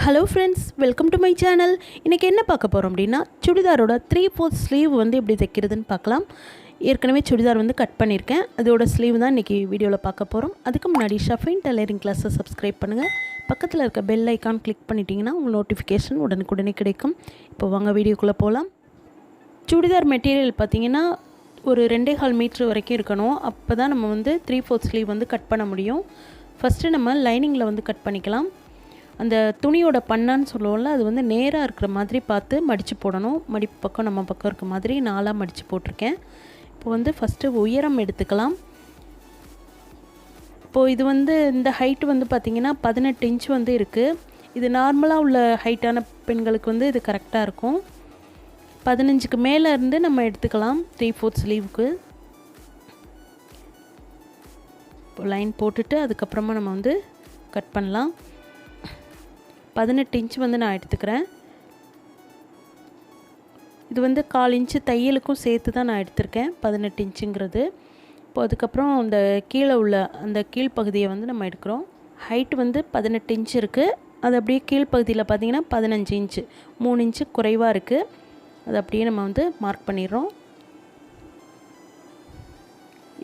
Hello friends, welcome to my channel. இன்றைக்கி என்ன பார்க்க போகிறோம் அப்படின்னா, சுடிதாரோட 3/4 ஸ்லீவ் வந்து எப்படி தைக்கிறதுன்னு பார்க்கலாம். ஏற்கனவே சுடிதார் வந்து கட் பண்ணியிருக்கேன். அதோட ஸ்லீவ் தான் இன்றைக்கி வீடியோவில் பார்க்க போகிறோம். அதுக்கு முன்னாடி ஷஃபின் டைலரிங் கிளாஸை சப்ஸ்கிரைப் பண்ணுங்கள். பக்கத்தில் இருக்க பெல் ஐக்கான் கிளிக் பண்ணிட்டீங்கன்னா உங்கள் நோட்டிஃபிகேஷன் உடனுக்குடனே கிடைக்கும். இப்போ வாங்க வீடியோக்குள்ளே போகலாம். சுடிதார் மெட்டீரியல் பார்த்திங்கன்னா ஒரு 2.25 மீட்ரு வரைக்கும் இருக்கணும். அப்போ தான் நம்ம வந்து 3/4 ஸ்லீவ் வந்து கட் பண்ண முடியும். ஃபஸ்ட்டு நம்ம லைனிங்கில் வந்து கட் பண்ணிக்கலாம். அந்த துணியோட பண்ணான்னு சொல்லுவோம்ல, அது வந்து நேராக இருக்கிற மாதிரி பார்த்து மடித்து போடணும். மடிப்பு பக்கம் நம்ம பக்கம் இருக்க மாதிரி 4ஆக மடித்து போட்டிருக்கேன். இப்போ வந்து ஃபஸ்ட்டு உயரம் எடுத்துக்கலாம். இப்போது இது வந்து இந்த ஹைட்டு வந்து பார்த்திங்கன்னா 18 இன்ச் வந்து இருக்குது. இது நார்மலாக உள்ள ஹைட்டான பெண்களுக்கு வந்து இது கரெக்டாக இருக்கும். 15க்கு மேலே இருந்து நம்ம எடுத்துக்கலாம் 3/4 ஸ்லீவுக்கு. இப்போ லைன் போட்டுட்டு அதுக்கப்புறமா நம்ம வந்து கட் பண்ணலாம். 18 இன்ச் வந்து நான் எடுத்துக்கிறேன். இது வந்து 1/4 இன்ச்சு தையலுக்கும் சேர்த்து தான் நான் எடுத்திருக்கேன் 18 இன்ச்சுங்கிறது. இப்போ அதுக்கப்புறம் அந்த கீழே உள்ள அந்த கீழ்ப்பகுதியை வந்து நம்ம எடுக்கிறோம். ஹைட் வந்து 18 இன்ச் இருக்குது. அது அப்படியே கீழ்ப்பகுதியில் பார்த்திங்கன்னா 15 இன்ச்சு, 3 இன்ச்சு குறைவாக இருக்குது. அது அப்படியே நம்ம வந்து மார்க் பண்ணிடுறோம்.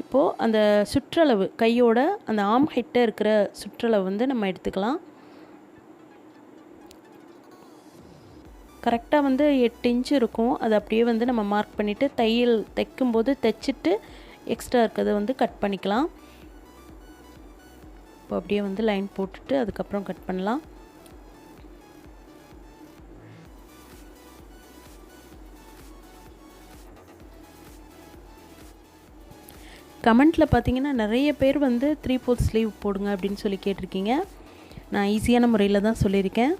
இப்போது அந்த சுற்றளவு கையோட அந்த ஆம் ஹைட்டை இருக்கிற சுற்றளவு வந்து நம்ம எடுத்துக்கலாம். கரெக்டாக வந்து 8 இன்ச்சு இருக்கும். அது அப்படியே வந்து நம்ம மார்க் பண்ணிவிட்டு தையல் தைக்கும்போது தைச்சிட்டு எக்ஸ்ட்ரா இருக்கிறத வந்து கட் பண்ணிக்கலாம். இப்போ அப்படியே வந்து லைன் போட்டுட்டு அதுக்கப்புறம் கட் பண்ணலாம். கமெண்ட்டில் பார்த்தீங்கன்னா நிறைய பேர் வந்து 3/4 ஸ்லீவ் போடுங்க அப்படின்னு சொல்லி கேட்டிருக்கீங்க. நான் ஈஸியான முறையில் தான் சொல்லியிருக்கேன்.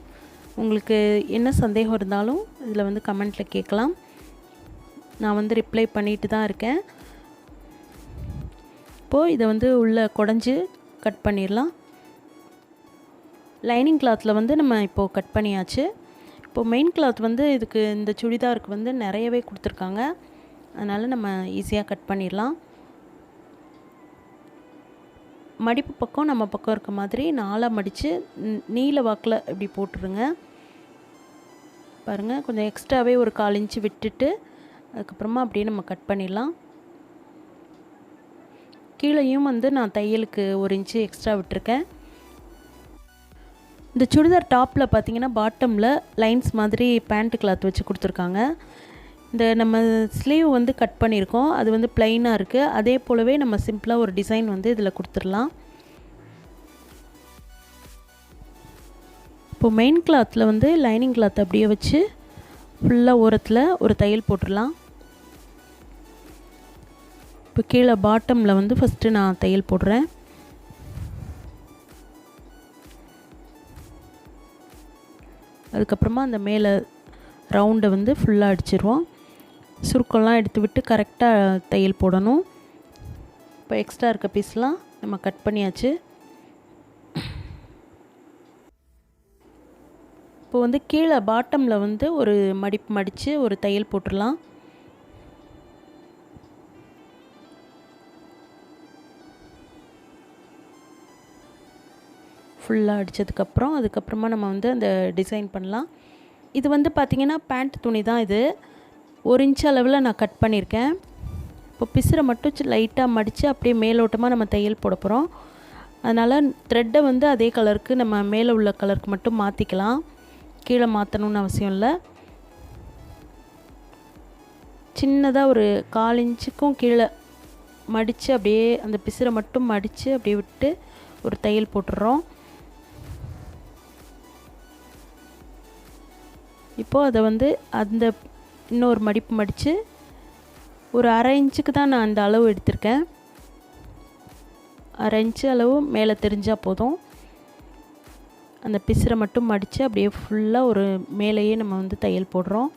உங்களுக்கு என்ன சந்தேகம் இருந்தாலும் இதில் வந்து கமெண்ட்டில் கேட்கலாம். நான் வந்து ரிப்ளை பண்ணிட்டு தான் இருக்கேன். இப்போது இதை வந்து உள்ளே குடஞ்சி கட் பண்ணிடலாம். லைனிங் கிளாத்தில் வந்து நம்ம இப்போது கட் பண்ணியாச்சு. இப்போது மெயின் கிளாத் வந்து இதுக்கு இந்த சுடிதாருக்கு வந்து நிறையவே கொடுத்துருக்காங்க. அதனால் நம்ம ஈஸியாக கட் பண்ணிடலாம். மடிப்பு பக்கம் நம்ம பக்கம் இருக்க மாதிரி 4ஆக மடித்து நீல வாக்கில் இப்படி போட்டுருங்க. பாருங்கள், கொஞ்சம் எக்ஸ்ட்ராவே ஒரு 1/4 இன்ச்சு விட்டுட்டு அதுக்கப்புறமா அப்படியே நம்ம கட் பண்ணிடலாம். கீழேயும் வந்து நான் தையலுக்கு 1 இன்ச்சு எக்ஸ்ட்ரா விட்டுருக்கேன். இந்த சுடிதார் டாப்பில் பார்த்திங்கன்னா பாட்டமில் லைன்ஸ் மாதிரி பேண்ட் கிளாத் வச்சு கொடுத்துருக்காங்க. இந்த நம்ம ஸ்லீவ் வந்து கட் பண்ணியிருக்கோம். அது வந்து ப்ளைனாக இருக்குது. அதே போலவே நம்ம சிம்பிளாக ஒரு டிசைன் வந்து இதில் கொடுத்துடலாம். இப்போது மெயின் கிளாத்தில் வந்து லைனிங் கிளாத் அப்படியே வச்சு ஃபுல்லாக ஓரத்தில் ஒரு தையல் போட்டுடலாம். இப்போ கீழே பாட்டமில் வந்து ஃபஸ்ட்டு நான் தையல் போடுறேன். அதுக்கப்புறமா அந்த மேலே ரவுண்டை வந்து ஃபுல்லாக அடிச்சிருவோம். சுருக்கம்லாம் எடுத்து விட்டு கரெக்டாக தையல் போடணும். இப்போ எக்ஸ்ட்ரா இருக்க பீஸ்லாம் நம்ம கட் பண்ணியாச்சு. இப்போ வந்து கீழே பாட்டமில் வந்து ஒரு மடிப்பு மடித்து ஒரு தையல் போட்டுடலாம். ஃபுல்லாக அடித்ததுக்கப்புறம் அதுக்கப்புறமா நம்ம வந்து அந்த டிசைன் பண்ணலாம். இது வந்து பார்த்திங்கன்னா பேண்ட் துணி தான். இது 1 இன்ச் அளவில் நான் கட் பண்ணியிருக்கேன். இப்போ பிசுரை மட்டும் லைட்டாக மடித்து அப்படியே மேலோட்டமாக நம்ம தையல் போட போகிறோம். அதனால் த்ரெட்டை வந்து அதே கலருக்கு நம்ம மேலே உள்ள கலருக்கு மட்டும் மாற்றிக்கலாம். கீழே மாற்றணும்னு அவசியம் இல்லை. சின்னதாக ஒரு 1/4 இன்ச்சுக்கும் கீழே மடித்து அப்படியே அந்த பிசுரை மட்டும் மடித்து அப்படியே விட்டு ஒரு தையல் போட்டுடுறோம். இப்போது அதை வந்து அந்த இன்னொரு மடிப்பு மடித்து ஒரு 1/2 இன்ச்சுக்கு தான் நான் அந்த அளவு எடுத்திருக்கேன். 1/2 இன்ச்சு அளவு மேலே தெரிஞ்சால் போதும். அந்த பிசுரை மட்டும் மடித்து அப்படியே ஃபுல்லாக ஒரு மேலேயே நம்ம வந்து தையல் போடுறோம்.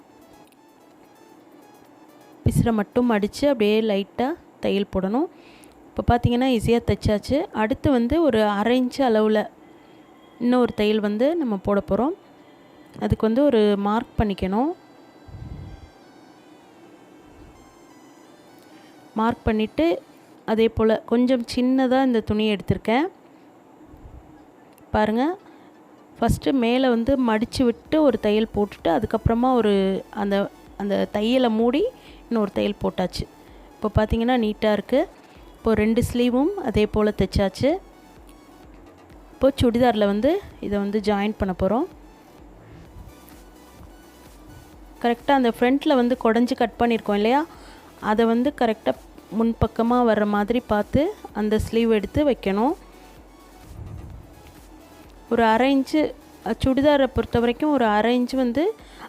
பிசுரை மட்டும் மடித்து அப்படியே லைட்டாக தையல் போடணும். இப்போ பார்த்திங்கன்னா ஈஸியாக தைச்சாச்சு. அடுத்து வந்து ஒரு 1/2 இன்ச்சு அளவில் இன்னொரு தையல் வந்து நம்ம போட போகிறோம். அதுக்கு வந்து ஒரு மார்க் பண்ணிக்கணும். மார்க் பண்ணிவிட்டு அதே போல் கொஞ்சம் சின்னதாக இந்த துணியை எடுத்திருக்கேன். பாருங்கள், ஃபஸ்ட்டு மேலே வந்து மடித்து விட்டு ஒரு தையல் போட்டுட்டு அதுக்கப்புறமா ஒரு அந்த அந்த தையலை மூடி இன்னொரு தையல் போட்டாச்சு. இப்போ பார்த்திங்கன்னா நீட்டாக இருக்குது. இப்போது 2 ஸ்லீவும் அதே போல் தைச்சாச்சு. இப்போது சுடிதாரில் வந்து இதை வந்து ஜாயின் பண்ண போகிறோம். கரெக்டாக அந்த ஃப்ரண்ட்டில் வந்து குடஞ்சி கட் பண்ணியிருக்கோம் இல்லையா, அதை வந்து கரெக்டாக முன்பக்கமாக வர்ற மாதிரி பார்த்து அந்த ஸ்லீவ் எடுத்து வைக்கணும். ஒரு 1/2 இன்ச்சு சுடிதாரை பொறுத்த வரைக்கும் ஒரு 1/2 இன்ச்சு வந்து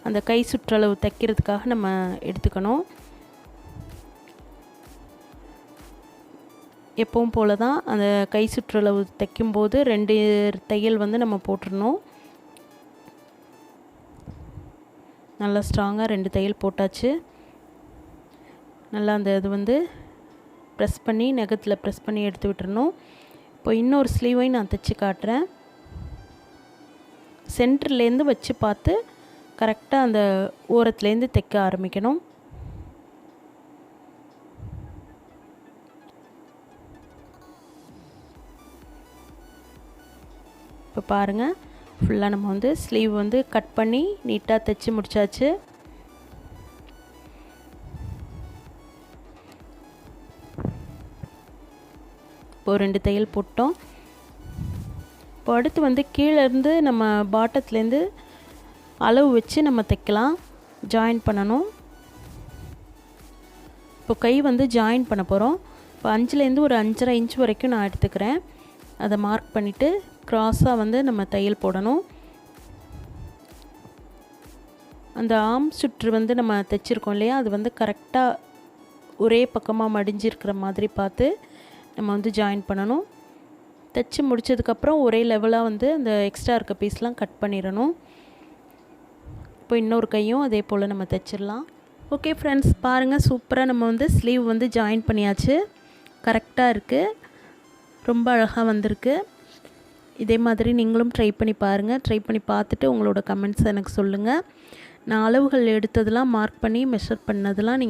அந்த கை சுற்றளவு தைக்கிறதுக்காக நம்ம எடுத்துக்கணும். எப்பவும் போல் தான் அந்த கை சுற்றளவு தைக்கும்போது 2 தையல் வந்து நம்ம போட்டுடணும். நல்லா ஸ்ட்ராங்காக 2 தையல் போட்டாச்சு. நல்லா அந்த இது வந்து ப்ரெஸ் பண்ணி நகத்தில் ப்ரெஸ் பண்ணி எடுத்து விட்டுறணும். இப்போ இன்னொரு ஸ்லீவையும் நான் தைச்சி காட்டுறேன். சென்டர்லேருந்து வச்சு பார்த்து கரெக்டாக அந்த ஓரத்துலேருந்து தைக்க ஆரம்பிக்கணும். இப்போ பாருங்கள், ஃபுல்லாக நம்ம வந்து ஸ்லீவ் வந்து கட் பண்ணி நீட்டாக தைச்சி முடித்தாச்சு. இப்போ 2 தையல் போட்டோம். இப்போ அடுத்து வந்து கீழேருந்து நம்ம பாட்டத்துலேருந்து அளவு வச்சு நம்ம தைக்கலாம், ஜாயின் பண்ணணும். இப்போ கை வந்து ஜாயின் பண்ண போகிறோம். இப்போ 5லேருந்து ஒரு 5.5 இன்ச் வரைக்கும் நான் எடுத்துக்கிறேன். அதை மார்க் பண்ணிவிட்டு க்ராஸாக வந்து நம்ம தையல் போடணும். அந்த ஆம் சுற்று வந்து நம்ம தைச்சிருக்கோம் இல்லையா, அது வந்து கரெக்டாக ஒரே பக்கமாக மடிஞ்சிருக்கிற மாதிரி பார்த்து நம்ம வந்து ஜாயின் பண்ணணும். தைச்சி முடித்ததுக்கப்புறம் ஒரே லெவலாக வந்து அந்த எக்ஸ்ட்ரா இருக்க பீஸ்லாம் கட் பண்ணிடணும். இப்போ இன்னொரு கையும் அதே போல் நம்ம தைச்சிடலாம். ஓகே ஃப்ரெண்ட்ஸ், பாருங்கள், சூப்பராக நம்ம வந்து ஸ்லீவ் வந்து ஜாயின் பண்ணியாச்சு. கரெக்டாக இருக்குது, ரொம்ப அழகாக வந்திருக்கு. இதே மாதிரி நீங்களும் ட்ரை பண்ணி பாருங்கள். ட்ரை பண்ணி பார்த்துட்டு உங்களோட கமெண்ட்ஸ் எனக்கு சொல்லுங்கள். நான் அளவுகள் எடுத்ததெல்லாம் மார்க் பண்ணி மெஷர் பண்ணதெல்லாம்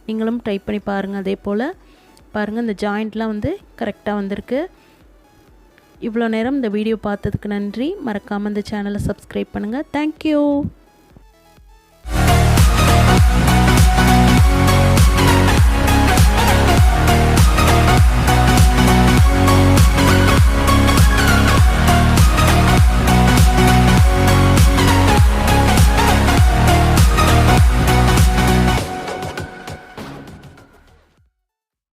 நீங்களும் ட்ரை பண்ணி பாருங்கள். அதே போல் பாருங்கள், இந்த ஜாயிண்ட்லாம் வந்து கரெக்டாக வந்திருக்கு. இவ்வளோ நேரம் இந்த வீடியோ பார்த்ததுக்கு நன்றி. மறக்காமல் இந்த சேனலை சப்ஸ்கிரைப் பண்ணுங்கள். தேங்க்யூ.